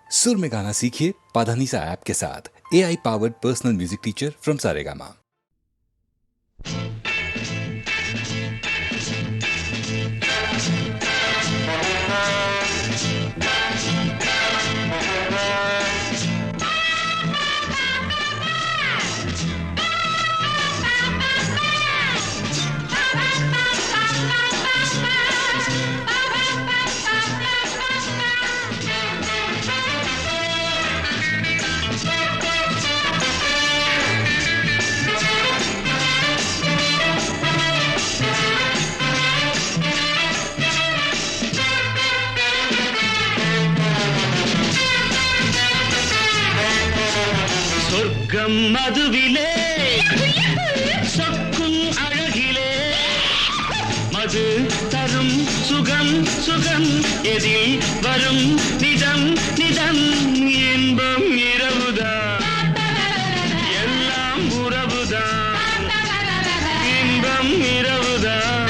सुर में गाना सीखिए पाधानीसा ऐप के साथ। AI powered personal music teacher from Saregama. மதுவிலே சொக்கும் அழகிலே மது தரும் சுகம் சுகம் எதில் வரும் நிதம் நிதம் இன்பம் இரவுதான் எல்லாம் உறவுதான் இன்பம் இரவுதான்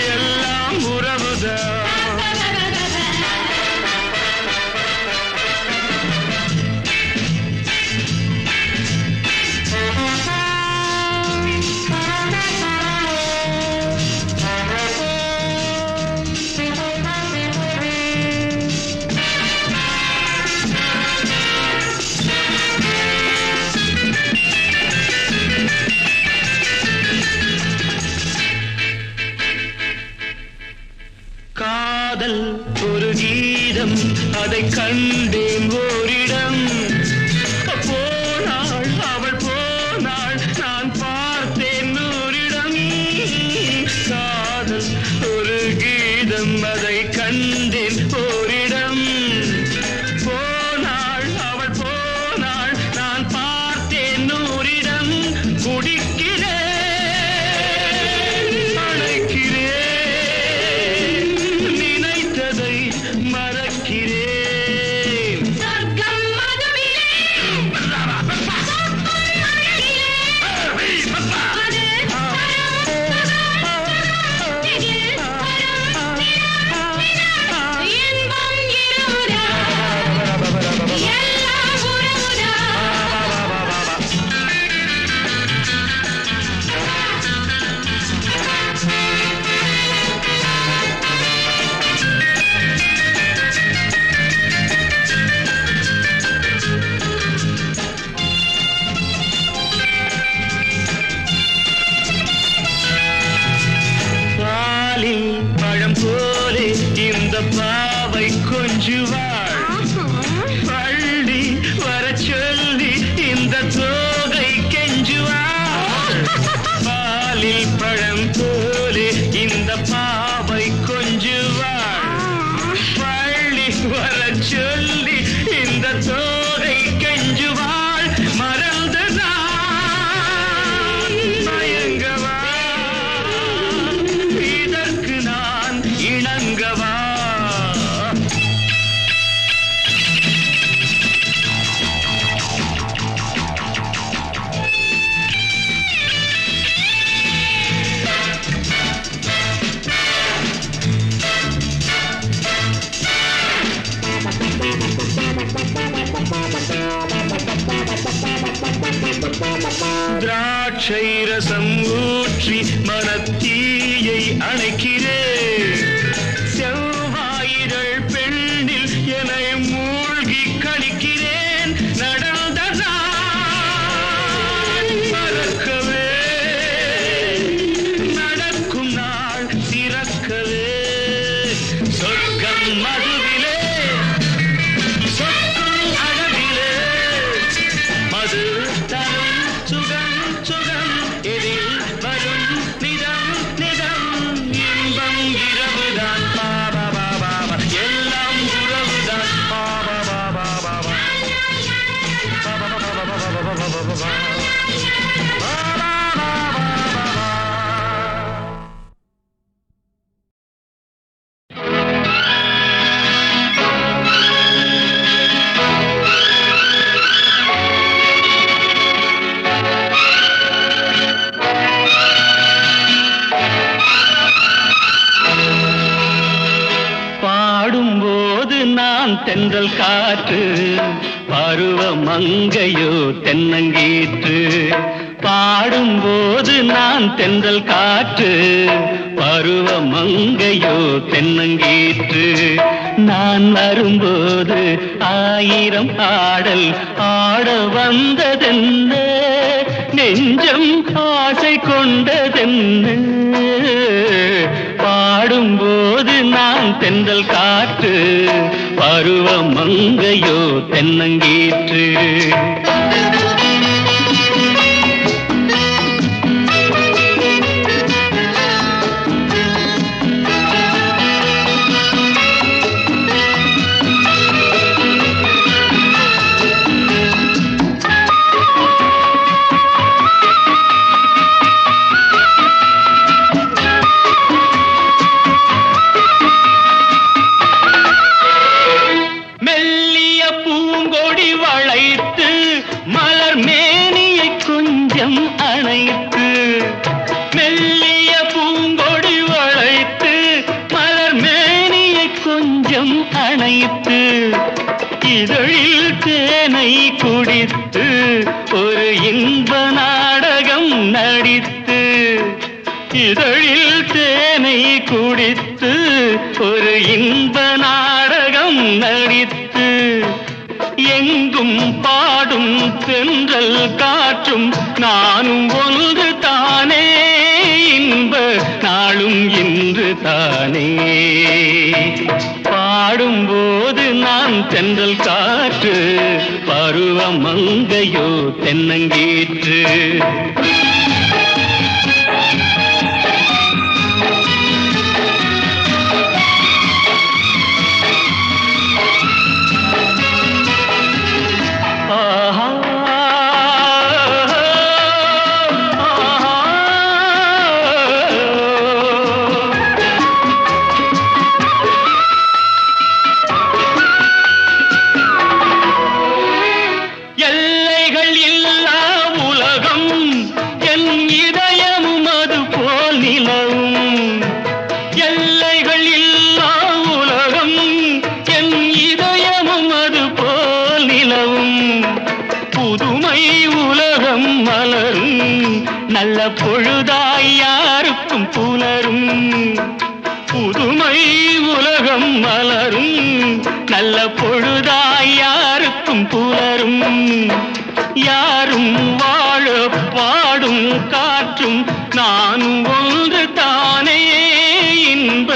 எல்லாம் உறவுதான் காதல் ஒரு கீதம் அதை கண்டேன் ஓரிடம் போனாள் அவள் போனாள் நான் பார்த்தேன் நூறிடம் காதல் ஒரு கீதம் அதை கண்டேன் ஓரிடம் போனாள் அவள் போனாள் நான் பார்த்தேன் நூறிடம் குடிக்கிறேன் பழம் போலே இந்த பாவை கொஞ்சுவாள் பள்ளி வர சொல்லி இந்த தோகை கெஞ்சுவாள் பாலில் பழம் போலே இந்த பாவை கொஞ்சுவாள் பள்ளி வர சொல்லி இந்த தோகை கெஞ்சுவாள் மறந்துதான் மயங்கவா இணங்கவா திராட்சை ரசம் ஊற்றி மனத்தீயை அணைக்கிறேன் செவ்வாயிரள் பெண்ணில் என்னை மூழ்கி கழிக்கிறேன் நடந்ததான் மறக்கவே நடக்கும் நாள் திறக்கவே சொர்க்கம் மதுவிலே சொக்கும் அழகிலே மது தரும் சுகம் சுகம் எதில் வரும் நிதம் நிதம் இன்பம் இரவுதான் பாபா பாபா எல்லாம் உறவுதான் பாபா பாபா பாபா பாபா பாபா பாபா பாபா தென்றல் தென்றல் காற்று பருவ மங்கையோ தென்னங்கீற்று பாடும்போது நான் தென்றல் காற்று பருவ மங்கையோ தென்னங்கீற்று நான் வரும்போது ஆயிரம் ஆடல் ஆட வந்ததென்ன நெஞ்சம் ஆசை கொண்டதென்ன பாடும்போது நான் தென்றல் காற்று பருவ மங்கையோ தென்னங்கீற்று இதழில் தேனை குடித்து ஒரு இன்ப நாடகம் நடித்து இதழில் தேனை குடித்து ஒரு இன்ப நாடகம் நடித்து எங்கும் பாடும் தென்றல் காற்றும் நானும் ஒன்று தானே இன்ப நாளும் இன்று தானே பாடும்போது நான் தென்றல் காற்று பருவ மங்கையோ தென்னங்கீற்று நல்ல பொழுதாய் யாருக்கும் புலரும் புதுமை உலகம் மலரும் நல்ல பொழுதாய் யாருக்கும் புலரும் யாரும் வாழ பாடும் காற்றும் நானும் ஒன்று தானே இன்ப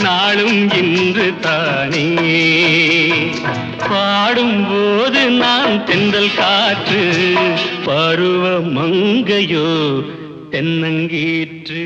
நாளும் இன்று தானே பாடும்போது நான் தென்றல் காற்று பருவ மங்கையோ தென்னங்கீற்று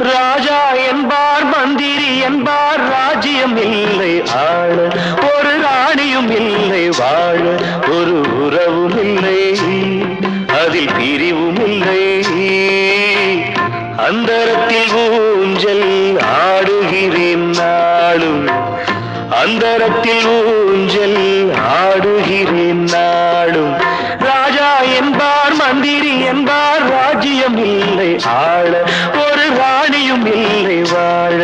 ராஜா என்பார் மந்திரி என்பார் ராஜ்யம் இல்லை ஆள ஒரு ராணியும் இல்லை வாழ ஒரு உறவும் இல்லை அதில் பிரிவும் இல்லை அந்தரத்தில் ஊஞ்சல் ஆடுகிறேன் நாளும் அந்தரத்தில் ஊஞ்சல் ஆடுகிறேன் நாளும் ராஜா என்பார் மந்திரி என்பார் ராஜ்யம் இல்லை ஆள ஒரு ராணியும் இல்லை வாழ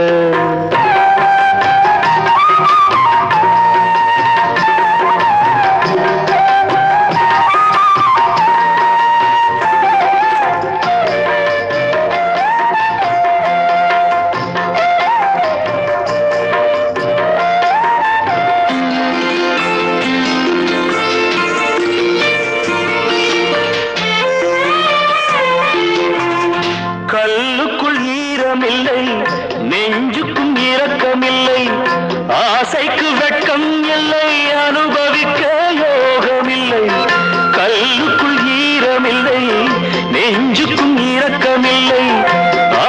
கல்லுக்குள் ஈரமில்லை நெஞ்சுக்கும் இரக்கமில்லை ஆசைக்கு வெட்கம் இல்லை அனுபவிக்க யோகமில்லை கல்லுக்குள் ஈரமில்லை நெஞ்சுக்கும் இரக்கமில்லை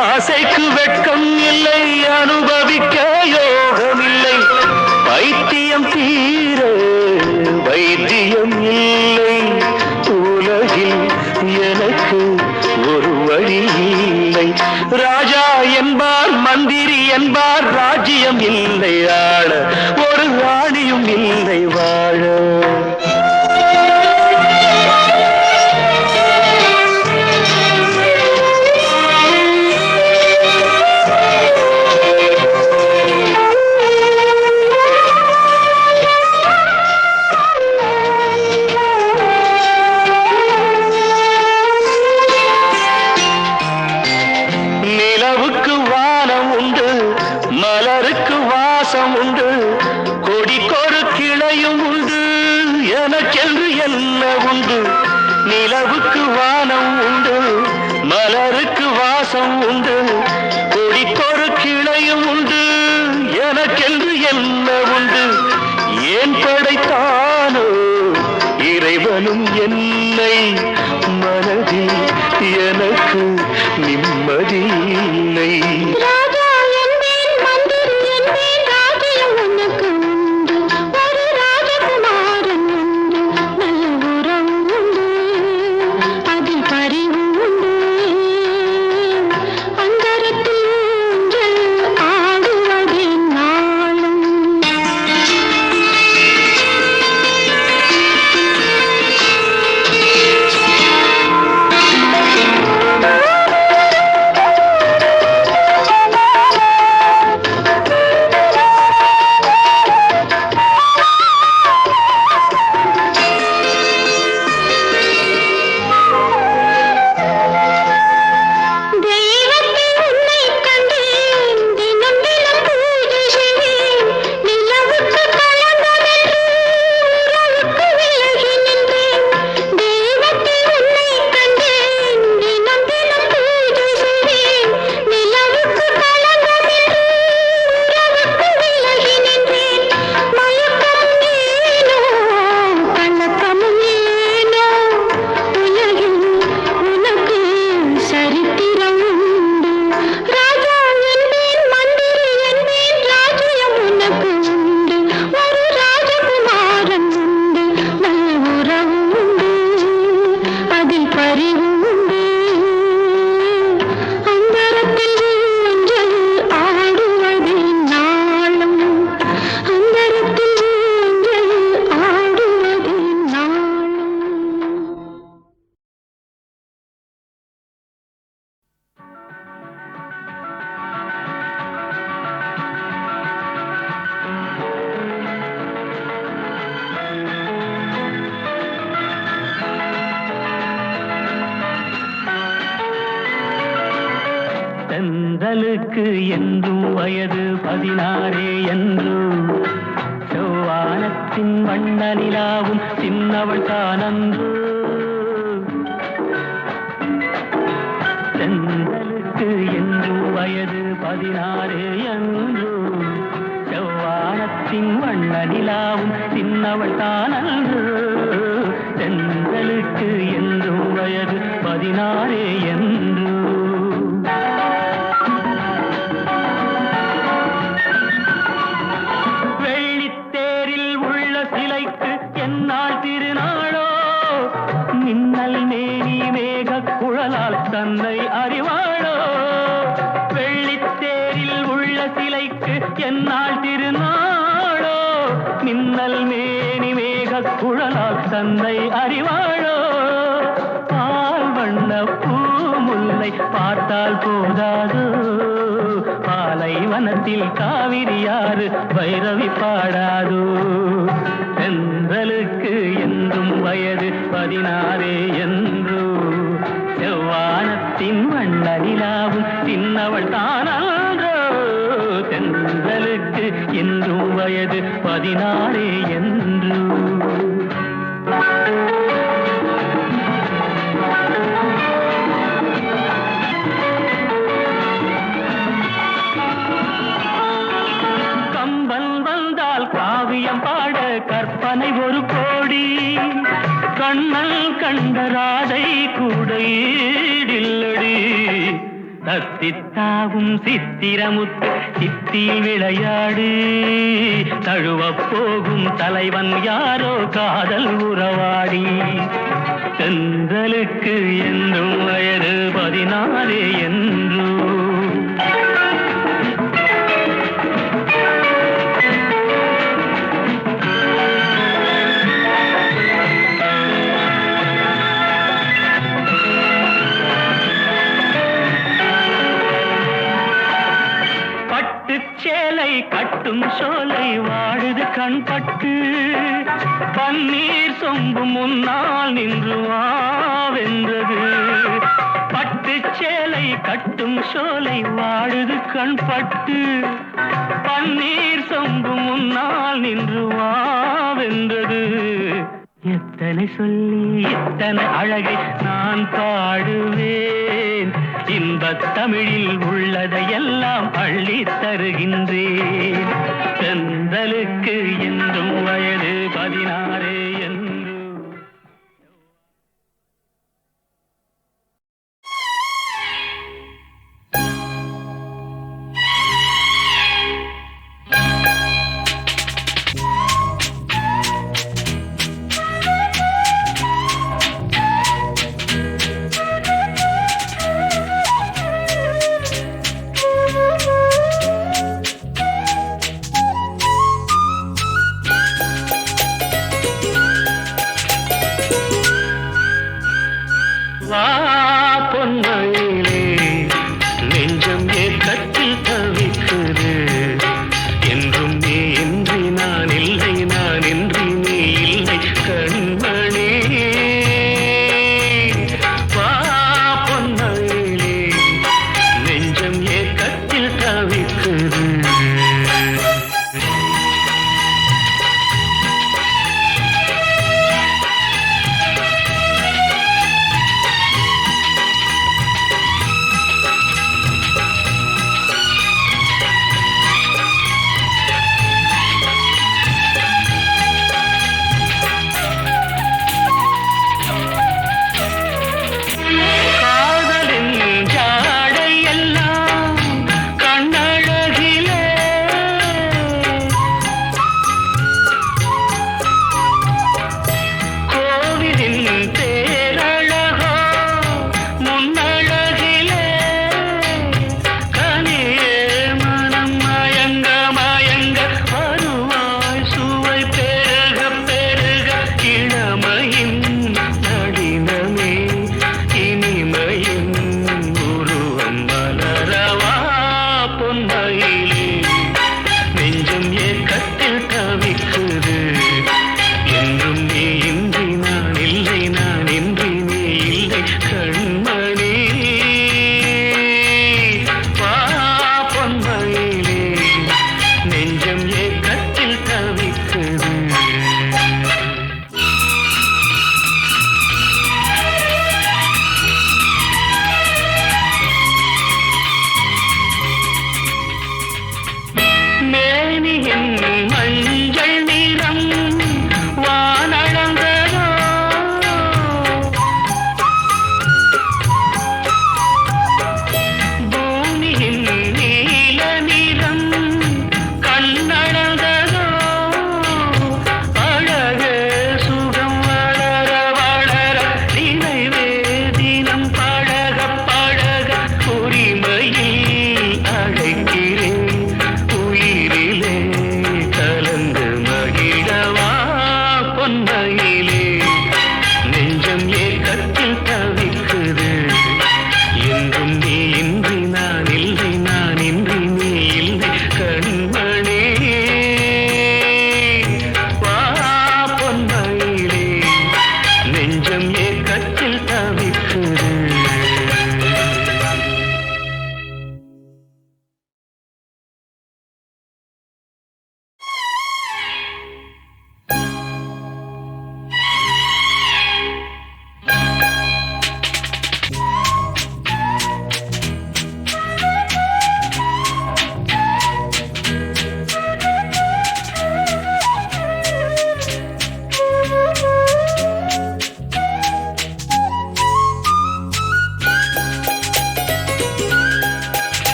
ஆசைக்கு வெட்கம் இல்லை அனுபவிக்க யோகமில்லை பைத்தியம் தீர வைத்தியம் இல்லை உலகில் எனக்கு ஒரு வழி இல்லை ராஜா என்பார் மந்திரி என்பார் ராஜ்யம் இல்லை ஆள ஒரு ராணியும் இல்லை வாழ மலருக்கு வாசம் உண்டு கொடிக்கொரு கிளையும் உண்டு எனக்கென்று என்ன உண்டு நிலவுக்கு வானம் உண்டு மலருக்கு வாசம் உண்டு கொடிக்கொரு கிளையும் உண்டு எனக்கென்று என்ன உண்டு ஏன் படைத்தானோ இறைவனும் என்னை மனதில் எனக்கு நிம்மதி இல்லை தென்றலுக்கு என்றும் வயது 16 என்றும் செவ்வானத்தின் வண்ண நிலாவும் சின்னவள் தானன்று தென்றலுக்கு என்றும் வயது 16 என்றும் செவ்வானத்தின் வண்ண நிலாவும் சின்னவள் தானன்று தென்றலுக்கு என்றும் வயது 16 என்று என்னால் திருநாளோ மின்னல் மேனி மேக குழலால் தன்னை அறிவாளோ வெள்ளித்தேரில் உள்ள சிலைக்கு என்னால் திருநாளோ மின்னல் மேனி மேக குழலால் தன்னை அறிவாளோ பால் வண்ண பூமுல்லை பார்த்தால் போதாதோ பாலைவனத்தில் காவிரியாறு பைரவி பாடாதோ தென்றலுக்கு என்றும் வயது 16 என்று செவ்வானத்தின் வண்ண நிலாவும் சின்னவள் தானன்றோ தென்றலுக்கு என்றும் வயது 16 என்று காவியம் பாட கற்பனை ஒரு கோடி கண்ணல் கண்ட ராதை கூட ஈடில்லடி தத்தித்தாவும் சித்திரமுத்து சித்தியில் விளையாடி தழுவப் போகும் தலைவன் யாரோ காதல் உறவாடி தென்றலுக்கு என்றும் வயது 16 என்று கட்டும் சோலை வாழுது கண்பட்டு பன்னீர் சொம்பு முன்னால் நின்று வாவென்றது பட்டு சேலை கட்டும் சோலை வாழுது கண்பட்டு பன்னீர் சொம்பு முன்னால் நின்று வாவென்றது எத்தனை சொல்லி எத்தனை அழகை நான் பாடுவேன் இன்பத் தமிழில் உள்ளதையெல்லாம் அள்ளி தருகின்றேன் செந்தலுக்கு என்றும் வயது 16 என்று பொன்னையிலே நெஞ்சம் ஏக்கத்தில் தவிக்குது என்றும் நீ இன்றி நான் இல்லை நான் இன்றி நீ இல்லை கண்மணி வா பொன்னையிலே நெஞ்சம் ஏக்கத்தில் தவிக்குது காதலின் ஜாடை எல்லாம் கண்ணழகில்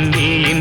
நீ